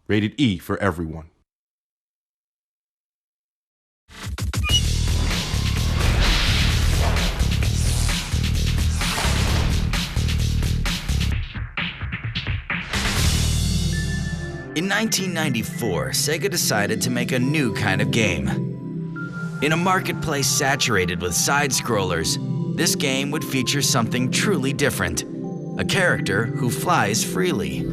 Rated E for everyone. In 1994, SEGA decided to make a new kind of game. In a marketplace saturated with side-scrollers, this game would feature something truly different, a character who flies freely.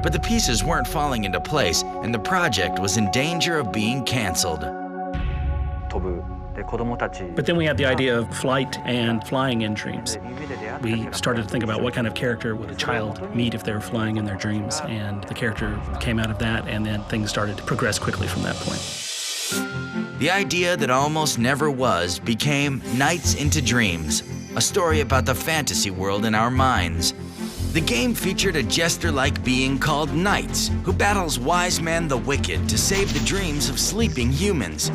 But the pieces weren't falling into place, and the project was in danger of being canceled. But then we had the idea of flight and flying in dreams. We started to think about what kind of character would a child meet if they were flying in their dreams, and the character came out of that, and then things started to progress quickly from that point. The idea that almost never was became Nights into Dreams, a story about the fantasy world in our minds. The game featured a jester-like being called Knights, who battles wise men the wicked to save the dreams of sleeping humans.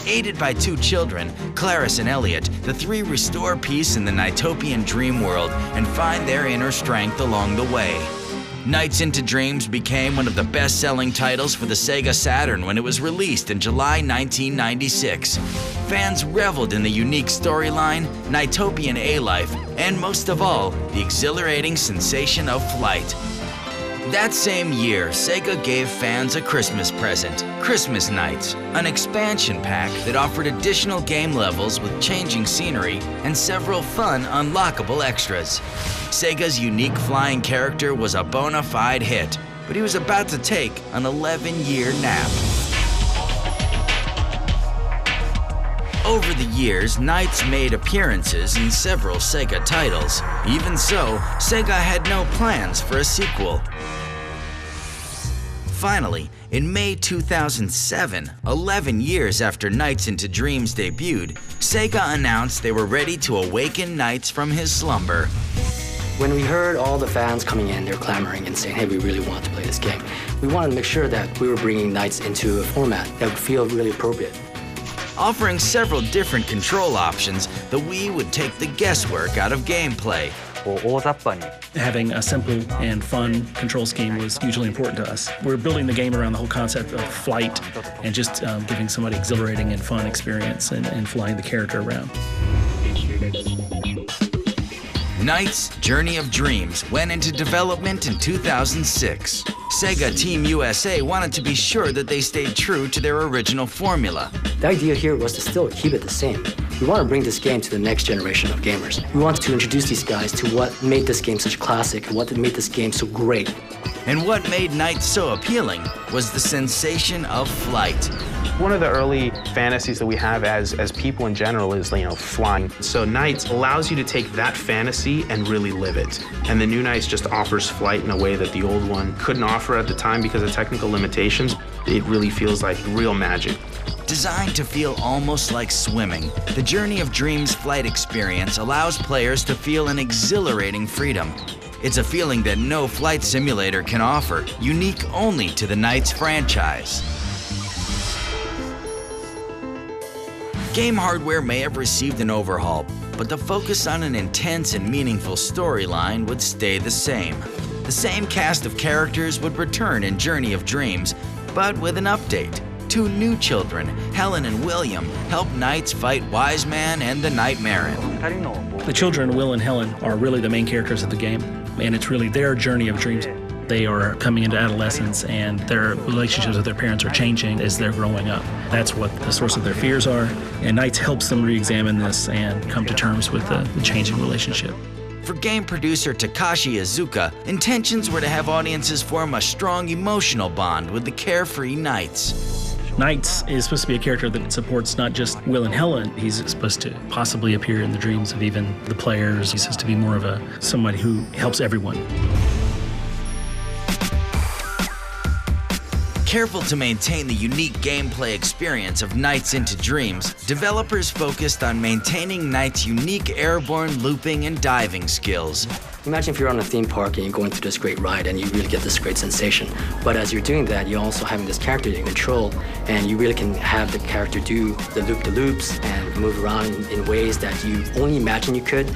Aided by two children, Clarice and Elliot, the three restore peace in the Nightopian dream world and find their inner strength along the way. Nights into Dreams became one of the best-selling titles for the SEGA Saturn when it was released in July 1996. Fans reveled in the unique storyline, Nightopian A-life, and most of all, the exhilarating sensation of flight. That same year, SEGA gave fans a Christmas present, Christmas Nights, an expansion pack that offered additional game levels with changing scenery and several fun unlockable extras. SEGA's unique flying character was a bona fide hit, but he was about to take an 11-year nap. Over the years, Nights made appearances in several SEGA titles. Even so, SEGA had no plans for a sequel. Finally, in May 2007, 11 years after Nights into Dreams debuted, SEGA announced they were ready to awaken Nights from his slumber. When we heard all the fans coming in, they were clamoring and saying, hey, we really want to play this game. We wanted to make sure that we were bringing Nights into a format that would feel really appropriate. Offering several different control options, the Wii would take the guesswork out of gameplay. Having a simple and fun control scheme was hugely important to us. We're building the game around the whole concept of flight and just giving somebody exhilarating and fun experience and flying the character around. Nights Journey of Dreams went into development in 2006. SEGA Team USA wanted to be sure that they stayed true to their original formula. The idea here was to still keep it the same. We want to bring this game to the next generation of gamers. We wanted to introduce these guys to what made this game such a classic and what made this game so great. And what made Nights so appealing was the sensation of flight. One of the early fantasies that we have as people in general is, flying. So Nights allows you to take that fantasy and really live it. And the new Nights just offers flight in a way that the old one couldn't offer at the time because of technical limitations. It really feels like real magic. Designed to feel almost like swimming, the Journey of Dreams flight experience allows players to feel an exhilarating freedom. It's a feeling that no flight simulator can offer, unique only to the Nights franchise. Game hardware may have received an overhaul, but the focus on an intense and meaningful storyline would stay the same. The same cast of characters would return in Journey of Dreams, but with an update. Two new children, Helen and William, help Nights fight Wise Man and the Nightmarin. The children, Will and Helen, are really the main characters of the game, and it's really their journey of dreams. They are coming into adolescence, and their relationships with their parents are changing as they're growing up. That's what the source of their fears are, and Nights helps them re-examine this and come to terms with the changing relationship. For game producer Takashi Iizuka, intentions were to have audiences form a strong emotional bond with the carefree Nights. Nights is supposed to be a character that supports not just Will and Helen. He's supposed to possibly appear in the dreams of even the players. He's supposed to be more of somebody who helps everyone. Careful to maintain the unique gameplay experience of Nights into Dreams, developers focused on maintaining Nights' unique airborne looping and diving skills. Imagine if you're on a theme park and you're going through this great ride and you really get this great sensation. But as you're doing that, you're also having this character you control, and you really can have the character do the loop-the-loops and move around in ways that you only imagine you could.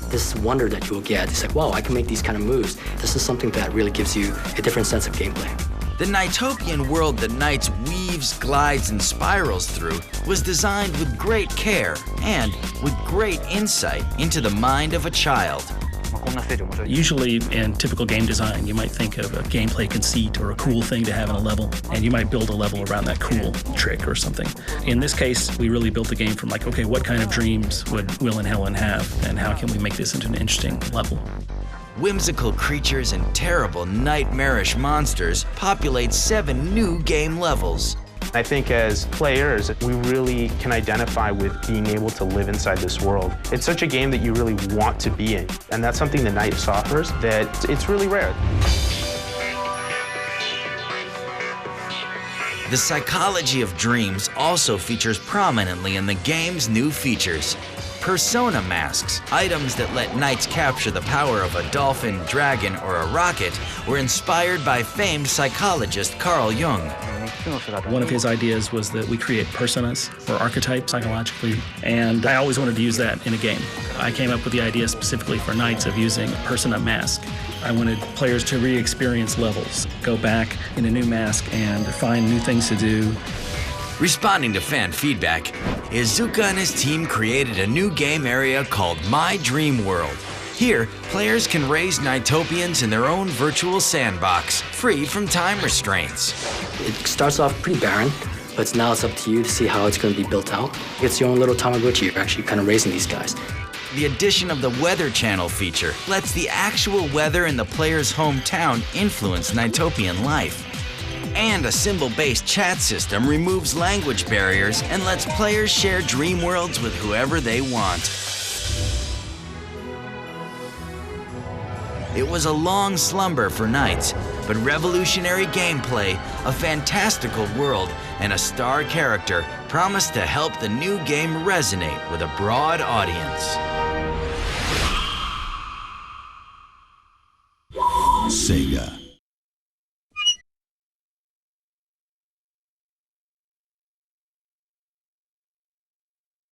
This wonder that you will get, it's like, wow, I can make these kind of moves. This is something that really gives you a different sense of gameplay. The NiGHTopian world that Knights weaves, glides, and spirals through was designed with great care and with great insight into the mind of a child. Usually in typical game design, you might think of a gameplay conceit or a cool thing to have in a level, and you might build a level around that cool trick or something. In this case, we really built the game from like, okay, what kind of dreams would Will and Helen have, and how can we make this into an interesting level? Whimsical creatures and terrible nightmarish monsters populate 7 new game levels. I think as players, we really can identify with being able to live inside this world. It's such a game that you really want to be in, and that's something that NiGHTS offers that it's really rare. The psychology of dreams also features prominently in the game's new features. Persona masks, items that let Knights capture the power of a dolphin, dragon, or a rocket, were inspired by famed psychologist Carl Jung. One of his ideas was that we create personas, or archetypes psychologically, and I always wanted to use that in a game. I came up with the idea specifically for Knights of using a persona mask. I wanted players to re-experience levels, go back in a new mask and find new things to do. Responding to fan feedback, Iizuka and his team created a new game area called My Dream World. Here, players can raise NiGHTopians in their own virtual sandbox, free from time restraints. It starts off pretty barren, but now it's up to you to see how it's going to be built out. It's your own little Tamagotchi. You're actually kind of raising these guys. The addition of the Weather Channel feature lets the actual weather in the player's hometown influence NiGHTopian life. And a symbol-based chat system removes language barriers and lets players share dream worlds with whoever they want. It was a long slumber for Knights, but revolutionary gameplay, a fantastical world, and a star character promised to help the new game resonate with a broad audience. SEGA.